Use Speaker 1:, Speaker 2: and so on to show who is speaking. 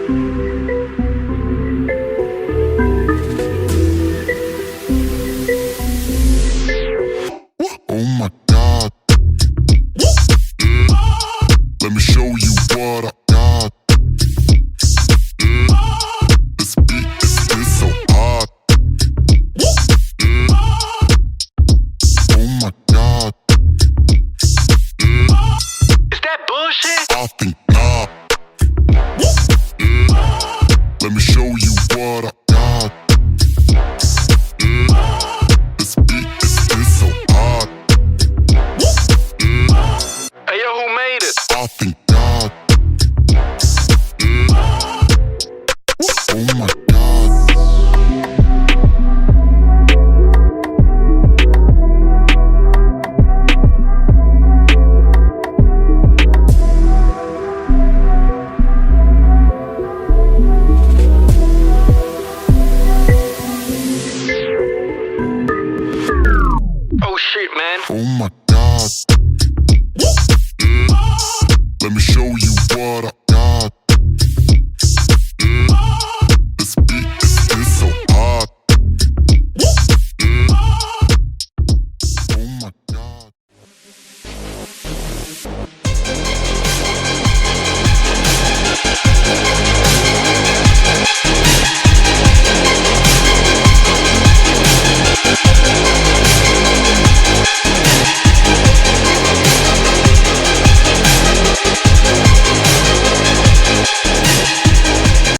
Speaker 1: Oh my God. Let me show you what I got. This beat is so hot. Oh my God.
Speaker 2: Is that bullshit?
Speaker 1: I think not. Let me show you